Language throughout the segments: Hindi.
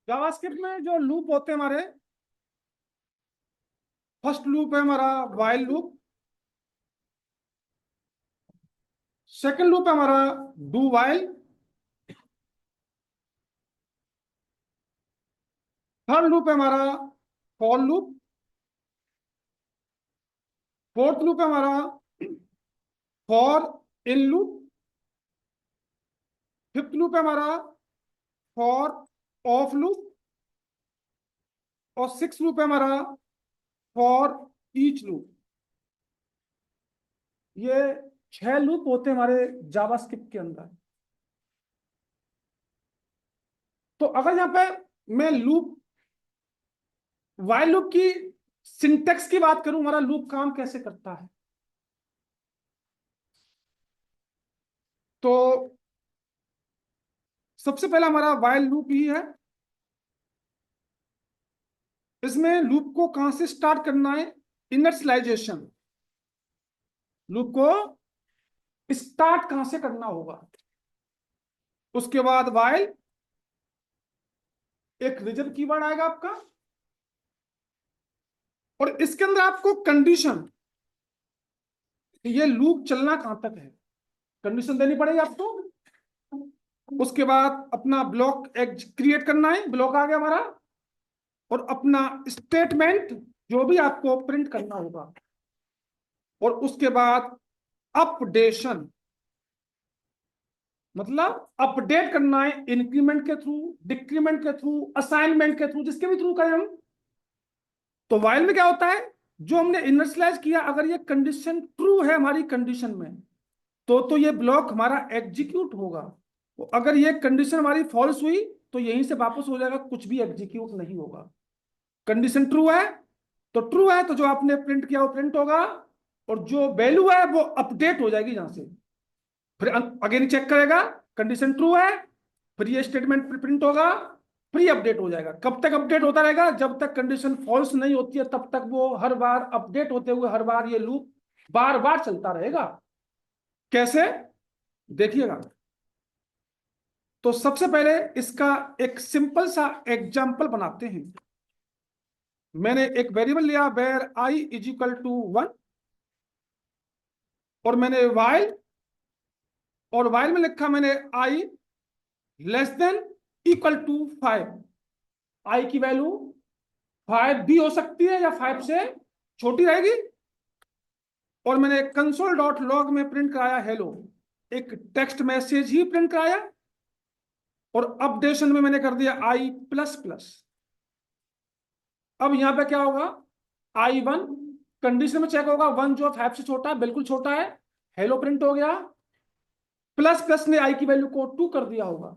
जावास्क्रिप्ट में जो लूप होते हैं हमारे, फर्स्ट लूप है हमारा वाइल लूप, सेकंड लूप है हमारा डू वाइल, थर्ड लूप है हमारा फॉर लूप, फोर्थ लूप है हमारा for in loop, fifth loop है हमारा फॉर ऑफ लूप, और सिक्स लूप है हमारा फॉर ईच लूप। ये 6 लूप होते हैं हमारे जावास्क्रिप्ट के अंदर। तो अगर यहाँ पे मैं लूप वाइल लूप की सिंटेक्स की बात करूं, हमारा लूप काम कैसे करता है, तो सबसे पहला हमारा वाइल लूप ही है। इसमें लूप को कहां से स्टार्ट करना है, इनिशियलाइजेशन, लूप को स्टार्ट कहां से करना होगा। उसके बाद वाइल, एक रिजर्व कीवर्ड आएगा आपका, और इसके अंदर आपको कंडीशन, ये लूप चलना कहां तक है, कंडीशन देनी पड़ेगी आपको। उसके बाद अपना ब्लॉक क्रिएट करना है, ब्लॉक आ गया हमारा, और अपना स्टेटमेंट जो भी आपको प्रिंट करना होगा। और उसके बाद अपडेशन, मतलब अपडेट करना है इंक्रीमेंट के थ्रू, डिक्रीमेंट के थ्रू, असाइनमेंट के थ्रू, जिसके भी थ्रू करें हम। तो वाइल में क्या होता है, जो हमने इनिशियलाइज किया, अगर ये कंडीशन ट्रू है हमारी कंडीशन में, तो ये ब्लॉक हमारा एग्जीक्यूट होगा। तो अगर ये कंडीशन हमारी फॉल्स हुई तो यहीं से वापस हो जाएगा, कुछ भी एग्जीक्यूट नहीं होगा। कंडीशन ट्रू है तो ट्रू है, तो जो आपने प्रिंट किया वो प्रिंट होगा, और जो वैल्यू है वो अपडेट हो जाएगी यहां से। फिर अगेन चेक करेगा, कंडीशन ट्रू है, फिर ये स्टेटमेंट प्रिंट होगा, फिर ये अपडेट हो जाएगा। कब तक अपडेट होता रहेगा, जब तक कंडीशन फॉल्स नहीं होती है, तब तक वो हर बार अपडेट होते हुए हर बार ये लूप बार बार चलता रहेगा। कैसे, देखिएगा। तो सबसे पहले इसका एक सिंपल सा एग्जाम्पल बनाते हैं। मैंने एक वेरिएबल लिया var i is equal to 1, और मैंने वाइल, और वाइल में लिखा मैंने i less than equal to 5। I की वैल्यू 5 भी हो सकती है या 5 से छोटी रहेगी। और मैंने कंसोल डॉट लॉग में प्रिंट कराया हेलो, एक टेक्स्ट मैसेज ही प्रिंट कराया, और अपडेशन में मैंने कर दिया आई प्लस प्लस। अब यहां पे क्या होगा, I1 कंडीशन में चेक होगा, 1 जो 5 से छोटा है, बिल्कुल छोटा है, हेलो प्रिंट हो गया। प्लस प्लस ने आई की वैल्यू को 2 कर दिया होगा,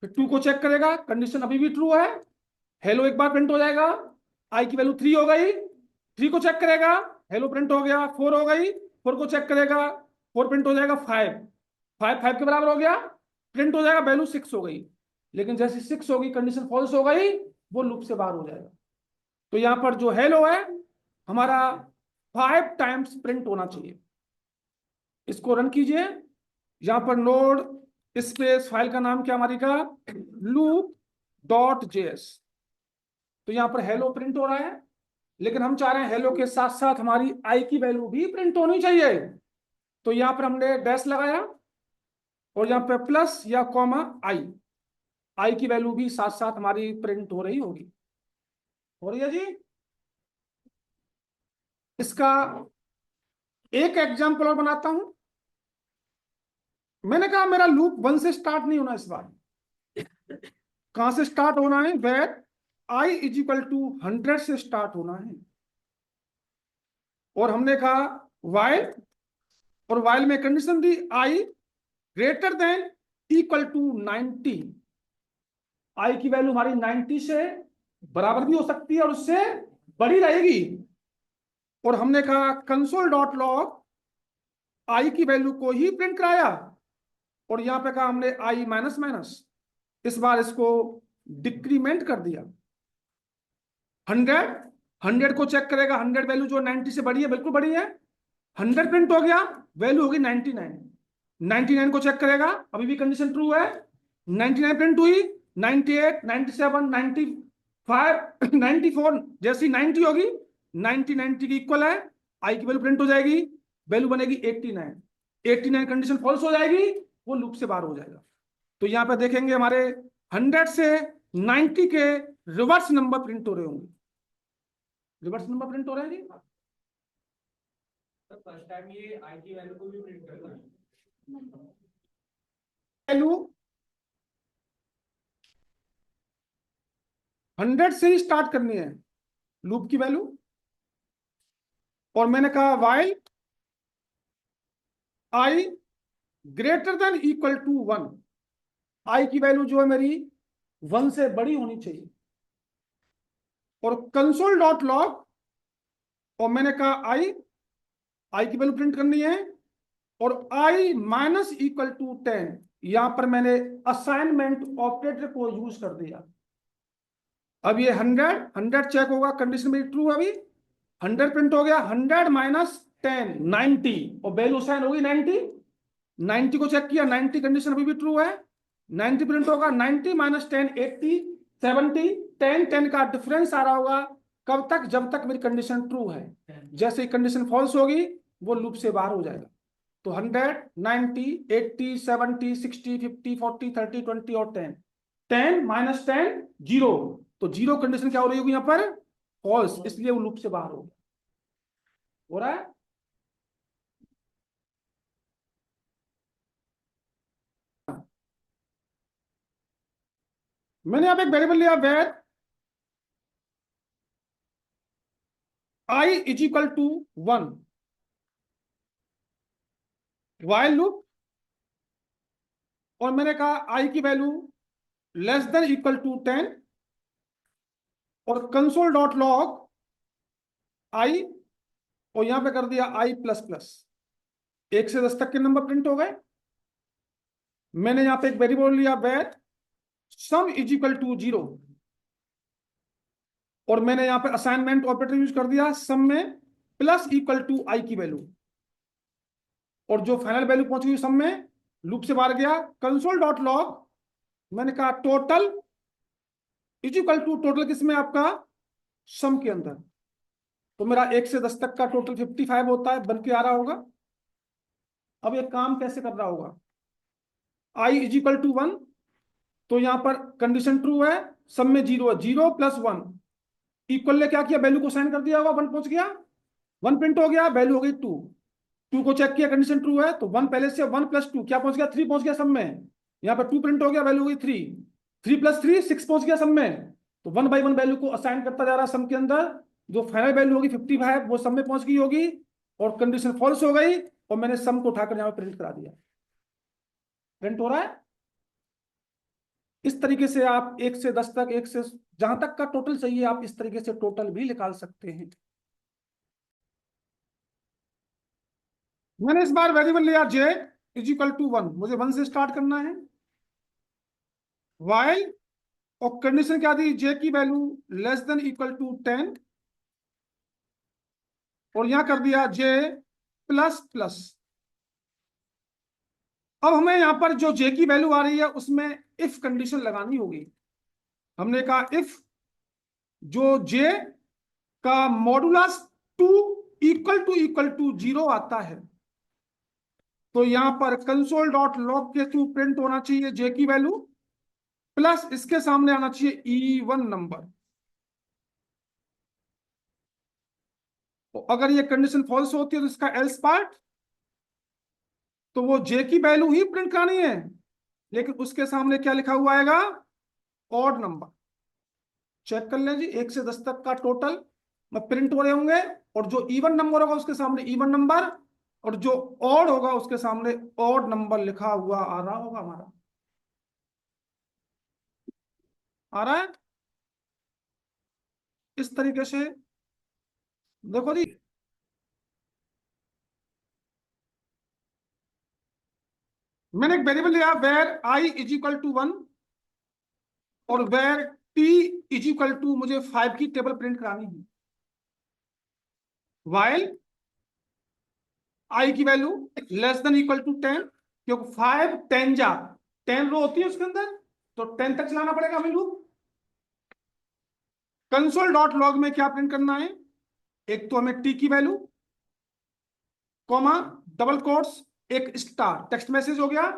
फिर 2 को चेक करेगा, कंडीशन अभी भी ट्रू है, हेलो एक बार प्रिंट हो जाएगा, आई की वैल्यू 3 हो गई, 3 को चेक करेगा, हेलो प्रिंट हो गया, 4 हो गई, 4 को चेक करेगा, 4 प्रिंट हो जाएगा, 5 5 5 के बराबर हो गया, प्रिंट हो जाएगा, वैल्यू 6 हो गई। लेकिन जैसे 6 होगी कंडीशन फॉल्स हो गई, वो लूप से बाहर हो जाएगा। तो यहां पर जो हेलो है हमारा 5 टाइम्स प्रिंट होना चाहिए। इसको रन कीजिए, यहां पर नोड स्पेस फाइल का नाम क्या हमारी का, लूप डॉट जेएस। तो यहां पर हेलो प्रिंट हो रहा है, लेकिन हम चाह रहे हैं हेलो के साथ साथ हमारी आई की वैल्यू भी प्रिंट होनी चाहिए। तो यहां पर हमने डैश लगाया, और यहां पर प्लस या कॉमा आई, आई की वैल्यू भी साथ साथ हमारी प्रिंट हो रही होगी। हो रही है जी। इसका एक एग्जाम्पल और बनाता हूं। मैंने कहा मेरा लूप 1 से स्टार्ट नहीं होना, इस बार कहां से स्टार्ट होना है, var i is equal to 100 से स्टार्ट होना है। और हमने कहा वाइल, और वाइल में कंडीशन दी i greater than equal to 90। I की वैल्यू हमारी 90 से बराबर भी हो सकती है और उससे बड़ी रहेगी। और हमने कहा कंसोल डॉट लॉग आई की वैल्यू को ही प्रिंट कराया, और यहां पे कहा हमने आई माइनस माइनस, इस बार इसको डिक्रीमेंट कर दिया। 100 100 को चेक करेगा, 100 वैल्यू जो 90 से बड़ी है, बिल्कुल बड़ी है, 100 प्रिंट हो गया, वैल्यू होगी 99। 99 को चेक करेगा, अभी भी कंडीशन ट्रू है, 99 प्रिंट हुई, 98, 97, 95, 94, जैसी 90 होगी, 90 90 की इक्वल है, आई की वैल्यू प्रिंट हो जाएगी, वैल्यू बनेगी 89। 89 कंडीशन फॉल्स हो जाएगी, वो लूप से बाहर हो जाएगा। तो यहाँ पे देखेंगे हमारे 100 से 90 के रिवर्स नंबर प्रिंट हो रहे होंगे। रिवर्स नंबर प्रिंट हो रहे हैं जी। फर्स्ट टाइम ये आई की वैल्यू को भी प्रिंट करना है। वैल्यू 100 से ही स्टार्ट करनी है लूप की वैल्यू, और मैंने कहा while i greater than equal to 1, i की वैल्यू जो है मेरी 1 से बड़ी होनी चाहिए, और कंसोल डॉट लॉग, और मैंने कहा आई की वैल्यू प्रिंट करनी है, और आई माइनस इक्वल टू 10, यहां पर मैंने असाइनमेंट ऑपरेटर को यूज कर दिया। अब ये 100 चेक होगा, कंडीशन मेरी ट्रू है, अभी 100 प्रिंट हो गया, 100 माइनस 10 90, और वैल्यू असाइन होगी 90। 90 को चेक किया, 90 कंडीशन अभी भी ट्रू है, 90 प्रिंट होगा, 90 माइनस 10 80, 70, 10 10 का डिफरेंस आ रहा होगा, कब तक, जब तक मेरी कंडीशन ट्रू है। जैसे ही कंडीशन फॉल्स होगी वो लूप से बाहर हो जाएगा। तो 100, 90, 80, 70, 60, 50, 40, 30, 20 और 10, 10 माइनस 10 जीरो, तो जीरो कंडीशन क्या हो रही होगी यहाँ पर, फॉल्स, इसलिए वो लूप से बाहर हो गया। हो रहा है। मैंने यहाँ पे एक वेरिएबल लिया var i is equal to 1, while loop, और मैंने कहा आई की value less than equal to 10, और कंसोल डॉट लॉग आई, और यहां पे कर दिया आई प्लस प्लस, 1 से 10 तक के नंबर प्रिंट हो गए। मैंने यहां पे एक वेरिएबल लिया var sum is equal to 0, और मैंने यहां पे असाइनमेंट ऑपरेटर यूज कर दिया, सम में प्लस इक्वल टू आई की वैल्यू, और जो फाइनल वैल्यू पहुंच गई सम में, लूप से बाहर गया। कंसोल डॉट लॉग, मैंने कहा total is equal to, total किसमें, आपका सम के अंदर, तो मेरा 1 से 10 तक का टोटल 55 होता है, बन के आ रहा होगा। अब ये काम कैसे कर रहा होगा, आई इज इक्वल टू 1, तो यहां पर कंडीशन ट्रू है, सब में 0 है, 0 प्लस 1 इक्वल ने क्या किया, वैल्यू को साइन कर दिया होगा, 1 पहुंच गया, 1 प्रिंट हो गया, वैल्यू हो गई 2, 2 को चेक किया, कंडीशन ट्रू है, तो 1 पहले से, 1 प्लस 2 क्या पहुंच गया, 3 पहुंच गया सब में, यहाँ पर 2 प्रिंट हो गया, वैल्यू हो गई 3, 3 प्लस 3 6 पहुंच गया सब में। तो 1 बाई 1 वैल्यू को असाइन करता जा रहा है सम के अंदर, जो फाइनल वैल्यू होगी 55 वो सम में पहुंच गई होगी, और कंडीशन फॉल्स हो गई, और मैंने सम को उठाकर यहाँ पर प्रिंट करा दिया। प्रिंट हो रहा है। इस तरीके से आप 1 से 10 तक, 1 से जहां तक का टोटल चाहिए, आप इस तरीके से टोटल भी निकाल सकते हैं। मैंने इस बार वेरिएबल लिया जे इज इक्वल टू 1, मुझे 1 से स्टार्ट करना है, वाइल, और कंडीशन क्या दी, जे की value less than equal to 10, और यहां कर दिया जे प्लस प्लस। अब हमें यहां पर जो जे की वैल्यू आ रही है उसमें इफ कंडीशन लगानी होगी। हमने कहा इफ जो जे का मॉडुलस 2 इक्वल टू 0 आता है, तो यहां पर कंसोल डॉट लॉग के थ्रू प्रिंट होना चाहिए जे की वैल्यू, प्लस इसके सामने आना चाहिए E1 नंबर। तो अगर ये कंडीशन फॉल्स होती है तो इसका एल्स पार्ट, तो वो जे की वैल्यू ही प्रिंट करानी है, लेकिन उसके सामने क्या लिखा हुआ आएगा, ऑड नंबर। चेक कर लें जी, 1 से 10 तक का टोटल में प्रिंट हो रहे होंगे, और जो इवन नंबर होगा उसके सामने इवन नंबर, और जो ऑड होगा उसके सामने ऑड नंबर लिखा हुआ आ रहा होगा हमारा। आ रहा है इस तरीके से। देखो जी, मैंने एक वेरिएबल लिया var i is equal to 1, और var t is equal to, मुझे 5 की टेबल प्रिंट करानी है, वाइल आई की value less than equal to 10, क्योंकि 5 10 जा 10 रो होती है उसके अंदर, तो 10 तक चलाना पड़ेगा हमें लूप। कंसोल डॉट लॉग में क्या प्रिंट करना है, एक तो हमें टी की वैल्यू, कॉमा, डबल कोट्स, एक स्टार टेक्स्ट मैसेज हो गया,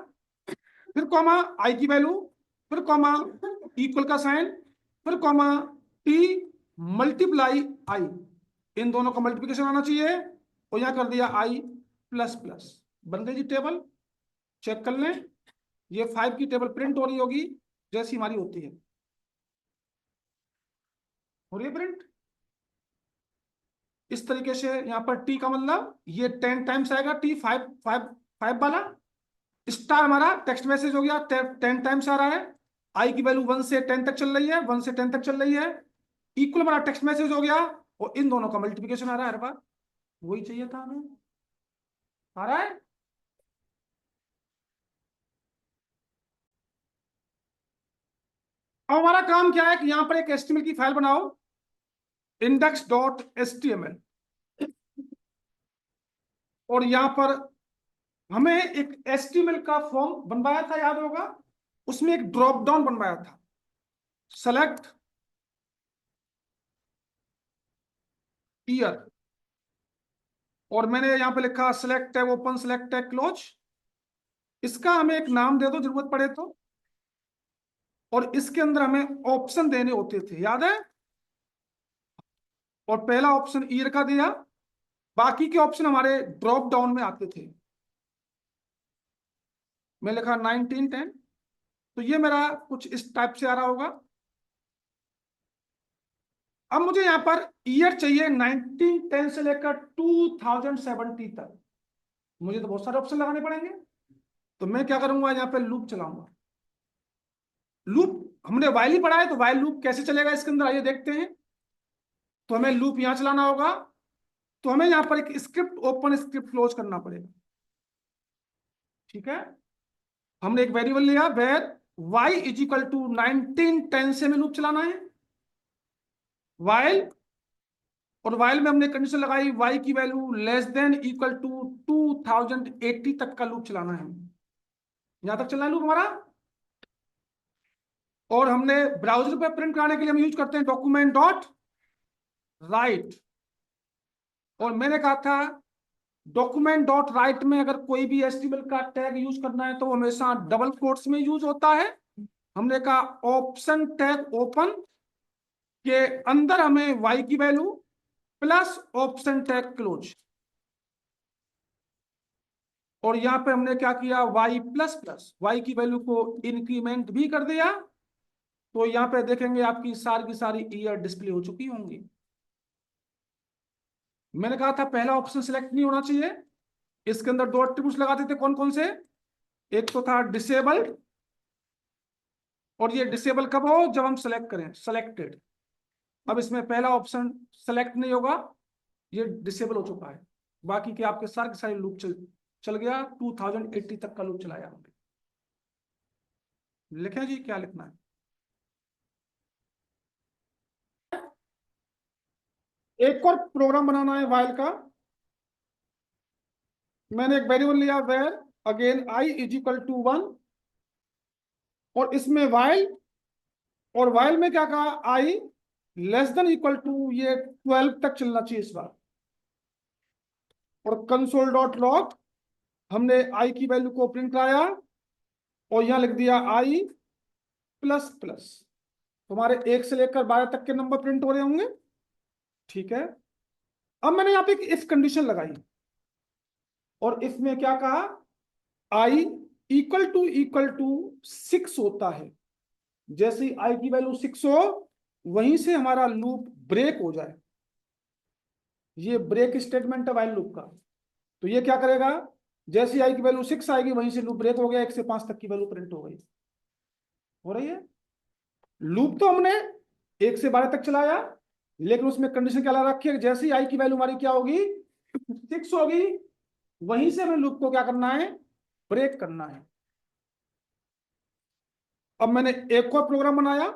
फिर कॉमा आई की वैल्यू, फिर कॉमा इक्वल का साइन, फिर कॉमा टी मल्टीप्लाई आई, इन दोनों का मल्टीप्लिकेशन आना चाहिए, और यहां कर दिया आई प्लस प्लस। बन गई जी टेबल, चेक कर लें, ये 5 की टेबल प्रिंट हो रही होगी जैसी हमारी होती है, हो रही है प्रिंट इस तरीके से। यहां पर टी का मतलब ये 10 टाइम्स आएगा, टी 5 वाला, स्टार हमारा टेक्स्ट मैसेज हो गया, 10 टाइम्स आ रहा है, आई की वैल्यू 1 से 10 तक चल रही है, 1 से 10 तक चल रही है, इक्वल हमारा टेक्स्ट मैसेज हो गया, और इन दोनों का मल्टीप्लिकेशन आ रहा है हर बार, वही चाहिए था हमें, आ रहा है। अब हमारा काम क्या है कि यहां पर एक एचटीएमएल की फाइल बनाओ, index.html, और यहां पर हमें एक एचटीएमएल का फॉर्म बनवाया था, याद होगा, उसमें एक ड्रॉप डाउन बनवाया था, सेलेक्ट ईयर, और मैंने यहां पे लिखा select tab open, select tab close, इसका हमें एक नाम दे दो जरूरत पड़े तो, और इसके अंदर हमें ऑप्शन देने होते थे, याद है, और पहला ऑप्शन ईयर का दिया, बाकी के ऑप्शन हमारे ड्रॉप डाउन में आते थे। मैं लिखा 1910, तो ये मेरा कुछ इस टाइप से आ रहा होगा। अब मुझे यहां पर ईयर चाहिए 1910 से लेकर 2070 तक, मुझे तो बहुत सारे ऑप्शन लगाने पड़ेंगे, तो मैं क्या करूंगा, यहाँ पे लूप चलाऊंगा। लूप हमने वाइल ही पढ़ा है, तो वाइल लूप कैसे चलेगा इसके अंदर, आइए देखते हैं। तो हमें लूप यहां चलाना होगा, तो हमें यहां पर एक स्क्रिप्ट ओपन, स्क्रिप्ट क्लोज करना पड़ेगा, ठीक है। हमने एक वेरिएबल लिया var y is equal to 1910 से हमें लूप चलाना है, वाइल, और वाइल में हमने कंडीशन लगाई y की value less than equal to 2080 तक का लूप चलाना है, यहां तक चलना है लूप हमारा। और हमने ब्राउजर पे प्रिंट कराने के लिए हम यूज करते हैं डॉक्यूमेंट डॉट राइट, और मैंने कहा था डॉक्यूमेंट डॉट राइट में अगर कोई भी एचटीएमएल का टैग यूज करना है तो वो हमेशा डबल कोट्स में यूज होता है। हमने कहा ऑप्शन टैग ओपन के अंदर हमें y की value plus option tag close, और यहां पे हमने क्या किया, y प्लस प्लस, y की वैल्यू को इंक्रीमेंट भी कर दिया, तो यहां पे देखेंगे आपकी सारी की सारी ईयर डिस्प्ले हो चुकी होंगी। मैंने कहा था पहला ऑप्शन सिलेक्ट नहीं होना चाहिए, इसके अंदर दो एट्रीब्यूट्स लगाते थे, कौन कौन से, एक तो था डिसेबल्ड, और ये डिसेबल कब हो, जब हम सेलेक्ट करें, सेलेक्टेड। अब इसमें पहला ऑप्शन सेलेक्ट नहीं होगा, ये डिसेबल हो चुका है, बाकी के आपके सारे लूप चल गया, 2080 तक का लूप चलाया हमने। लिखें जी, क्या लिखना है, एक और प्रोग्राम बनाना है वाइल का। मैंने एक वेरिएबल लिया var again i is equal to 1, और इसमें वाइल, और वाइल में क्या कहा, i less than equal to, ये 12 तक चलना चाहिए इस बार, और कंसोल डॉट लॉग हमने आई की वैल्यू को प्रिंट कराया, और यहां लिख दिया आई प्लस प्लस, तुम्हारे 1 से लेकर 12 तक के नंबर प्रिंट हो रहे होंगे, ठीक है। अब मैंने यहाँ पे एक इफ कंडीशन लगाई, और इसमें क्या कहा, आई इक्वल टू 6 होता है, जैसे ही आई की वैल्यू 6 हो वहीं से हमारा लूप ब्रेक हो जाए, ये ब्रेक स्टेटमेंट है वाइल लूप का। तो ये क्या करेगा, जैसे आई की वैल्यू 6 आएगी वहीं से लूप ब्रेक हो गया, 1 से 5 तक की वैल्यू प्रिंट हो गई, हो रही है। लूप तो हमने 1 से 12 तक चलाया, लेकिन उसमें कंडीशन क्या लगा रखी है, जैसे ही आई की वैल्यू हमारी क्या होगी, 6 होगी, वहीं से हमें लूप को क्या करना है, ब्रेक करना है। अब मैंने एक और प्रोग्राम बनाया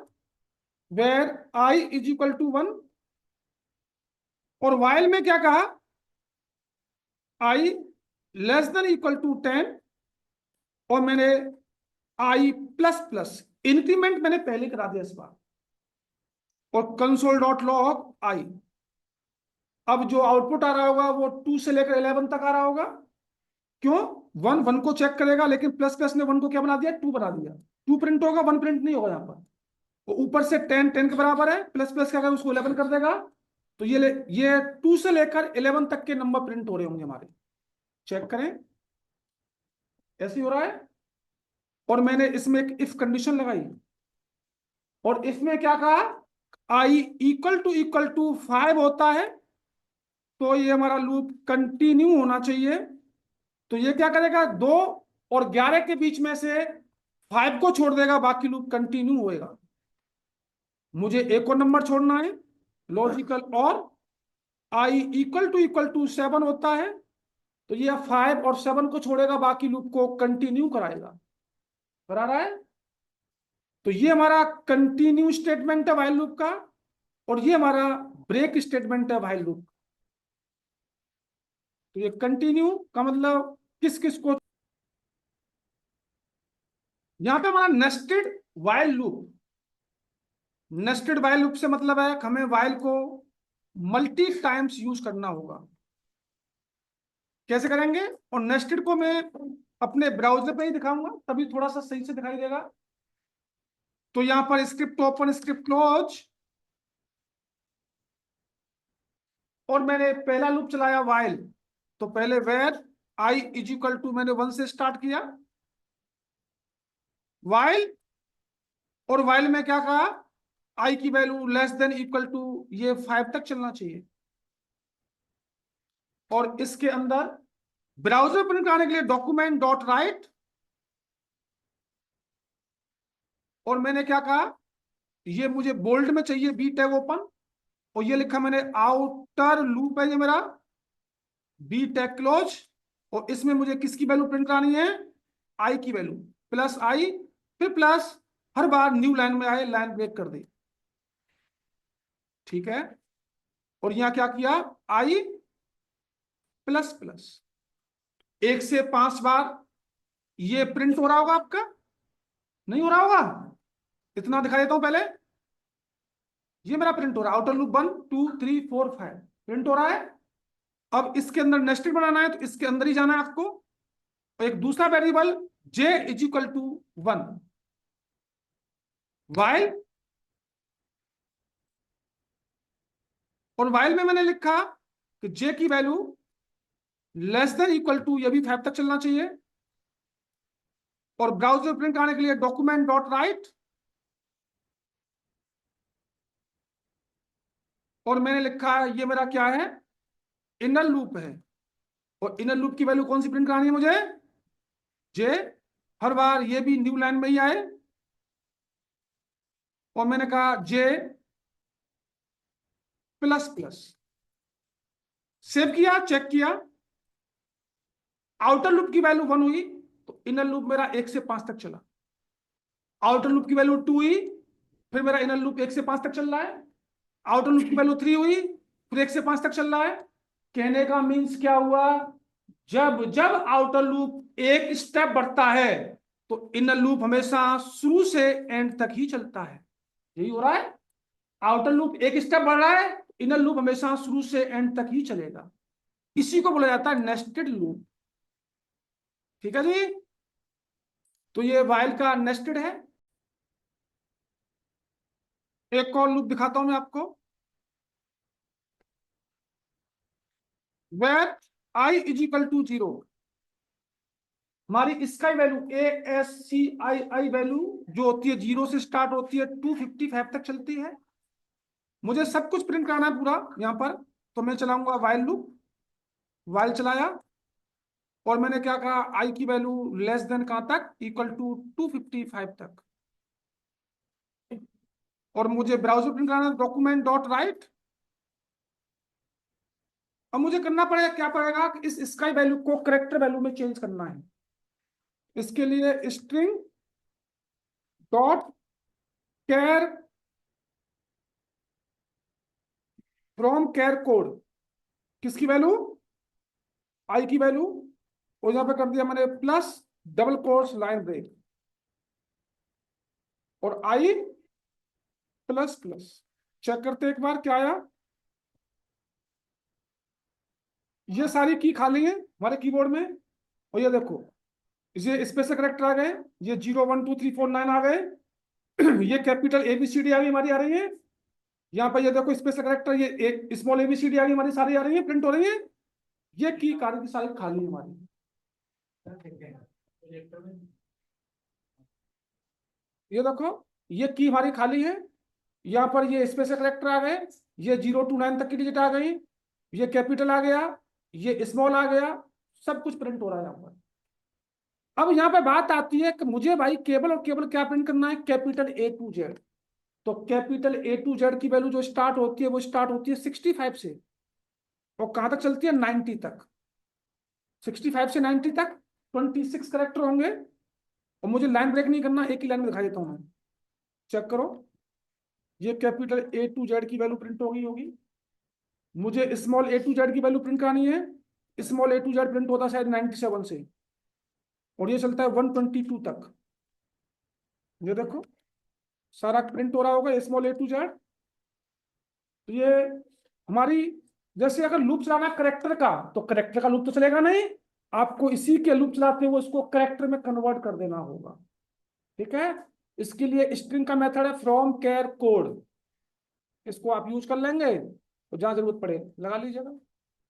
var i is equal to 1, और वाइल में क्या कहा, i less than equal to 10, और मैंने आई प्लस प्लस इंक्रीमेंट मैंने पहले करा दिया इस बार, और कंसोल डॉट लॉग आई। अब जो आउटपुट आ रहा होगा वो 2 से लेकर 11 तक आ रहा होगा। क्यों? 1 को चेक करेगा, लेकिन प्लस प्लस ने 1 को क्या बना दिया, 2 बना दिया। 2 प्रिंट होगा, 1 प्रिंट नहीं होगा यहाँ पर। वो ऊपर से 10 के बराबर है, प्लस प्लस क्या करेगा, उसको 11 कर देगा। तो ये 2 से लेकर 11 तक के नंबर प्रिंट हो रहे होंगे हमारे। चेक करें, ऐसे ही हो रहा है। और मैंने इसमें एक इफ कंडीशन लगाई, और इसमें क्या कहा, आई इक्वल टू 5 होता है तो ये हमारा लूप कंटिन्यू होना चाहिए। तो ये क्या करेगा, 2 और 11 के बीच में से 5 को छोड़ देगा, बाकी लूप कंटिन्यू होएगा। मुझे एक और नंबर छोड़ना है, लॉजिकल, और आई इक्वल टू 7 होता है तो ये 5 और 7 को छोड़ेगा, बाकी लूप को कंटिन्यू कराएगा। करा रहा है। तो ये हमारा कंटिन्यू स्टेटमेंट है व्हाइल लूप का, और ये हमारा ब्रेक स्टेटमेंट है व्हाइल लूप। तो ये कंटिन्यू का मतलब किस किस को, यहां पे हमारा nested while loop. Nested while loop से मतलब है कि हमें व्हाइल को मल्टी टाइम्स यूज करना होगा। कैसे करेंगे? और नेस्टेड को मैं अपने ब्राउजर पे ही दिखाऊंगा, तभी थोड़ा सा सही से दिखाई देगा। तो यहां पर स्क्रिप्ट ओपन, स्क्रिप्ट क्लोज, और मैंने पहला लूप चलाया व्हाइल। तो पहले var i is equal to, मैंने 1 से स्टार्ट किया व्हाइल, और व्हाइल में क्या कहा, आई की value less than equal to ये 5 तक चलना चाहिए। और इसके अंदर ब्राउजर प्रिंट कराने के लिए डॉक्यूमेंट डॉट राइट, और मैंने क्या कहा, ये मुझे बोल्ड में चाहिए, बी टैग ओपन, और ये लिखा मैंने आउटर लूप है ये मेरा, बी टैग क्लोज। और इसमें मुझे किसकी वैल्यू प्रिंट करानी है, आई की वैल्यू, प्लस आई, फिर प्लस, हर बार न्यू लाइन में आए लाइन ब्रेक कर दे। ठीक है। और यहां क्या किया, आई प्लस प्लस, 1 से 5 बार ये प्रिंट हो रहा होगा आपका, नहीं हो रहा होगा, इतना दिखा देता हूं पहले। ये मेरा प्रिंट हो रहा है, आउटर लूप 1 2 3 4 5 प्रिंट हो रहा है। अब इसके अंदर नेस्टेड बनाना है, तो इसके अंदर ही जाना है आपको। एक दूसरा variable j is equal to 1, while, और वाइल में मैंने लिखा कि जे की value less than equal to, ये भी 5 तक चलना चाहिए। और ब्राउजर प्रिंट आने के लिए डॉक्यूमेंट डॉट राइट, और मैंने लिखा ये मेरा क्या है, इनर लूप है, और इनर लूप की वैल्यू कौन सी प्रिंट करानी है मुझे, जे, हर बार ये भी न्यू लाइन में ही आए। और मैंने कहा जे प्लस प्लस, सेव किया, चेक किया, आउटर लूप की वैल्यू 1 हुई, तो इनर लूप मेरा 1 से 5 तक चला। आउटर लूप की वैल्यू 2 हुई, फिर मेरा इनर लूप 1 से 5 तक चल रहा है। आउटर लूप की वैल्यू 3 हुई, फिर 1 से 5 तक चल रहा है। कहने का मीन्स क्या हुआ, जब जब आउटर लूप एक स्टेप बढ़ता है तो इनर लूप हमेशा शुरू से एंड तक ही चलता है। यही हो रहा है, आउटर लूप एक स्टेप बढ़ रहा है, इनर लूप हमेशा शुरू से एंड तक ही चलेगा। इसी को बोला जाता है नेस्टेड लूप। ठीक है जी। तो ये व्हाइल का नेस्टेड है। एक और लूप दिखाता हूं मैं आपको, var i is equal to 0, हमारी इसका value A S C I I value जो होती है 0 से स्टार्ट होती है 255 तक चलती है। मुझे सब कुछ प्रिंट कराना है पूरा यहां पर, तो मैं चलाऊंगा व्हाइल लूप। व्हाइल चलाया, और मैंने क्या कहा, आई की वैल्यू लेस देन कहां तक, इक्वल टू 255 तक। और मुझे ब्राउजर प्रिंट कराना है डॉक्यूमेंट डॉट राइट। अब मुझे करना पड़ेगा, क्या पड़ेगा कि इस स्काई वैल्यू को करेक्टर वैल्यू में चेंज करना है। इसके लिए string dot char from char code, किसकी वैल्यू, आई की वैल्यू, और यहां पे कर दिया मैंने plus double quotes line break. और आई प्लस प्लस। चेक करते एक बार क्या आया। ये सारी की खाली है हमारे कीबोर्ड में, और ये देखो ये स्पेशल करेक्टर आ गए, ये 0 1 2 3 4 9 आ गए। ये कैपिटल ABCD आ गई हमारी, आ रही है। यहाँ पर ये देखो स्पेशल करेक्टर, ये स्मॉल ABCD आ गई हमारी, सारी आ रही है, प्रिंट हो रही है। ये की कार्य की सारी खाली है हमारी। ये देखो ये की हमारी खाली है। यहाँ पर ये स्पेशल करेक्टर आ गए, ये 0 to 9 तक की डिजिट आ गई, ये कैपिटल आ गया, ये स्मॉल आ गया, सब कुछ प्रिंट हो रहा है यहाँ पर। अब यहाँ पे बात आती है कि मुझे भाई केवल और केवल क्या प्रिंट करना है, कैपिटल A to Z। तो कैपिटल A to Z की वैल्यू जो स्टार्ट होती है वो स्टार्ट होती है 65 से, और कहां तक चलती है 90 तक। 65 से 90 तक 26 करेक्टर होंगे, और मुझे लाइन ब्रेक नहीं करना, एक ही लाइन में दिखा देता हूं मैं। चेक करो, ये कैपिटल A to Z की वैल्यू प्रिंट हो गई होगी। मुझे स्मॉल A to Z की वैल्यू प्रिंट करानी है, small A to Z print होता है शायद 97 से, और ये चलता है 122 तक। ये देखो सारा प्रिंट हो रहा होगा स्मॉल A to Z। तो ये हमारी, जैसे अगर लूप चलाना है करेक्टर का, तो करेक्टर का लूप तो चलेगा नहीं, आपको इसी के लूप चलाते हुए इसको करेक्टर में कन्वर्ट कर देना होगा। ठीक है, इसके लिए स्ट्रिंग का मेथड है फ्रॉम केयर कोड, इसको आप यूज कर लेंगे, तो जहां जरूरत पड़े लगा लीजिएगा।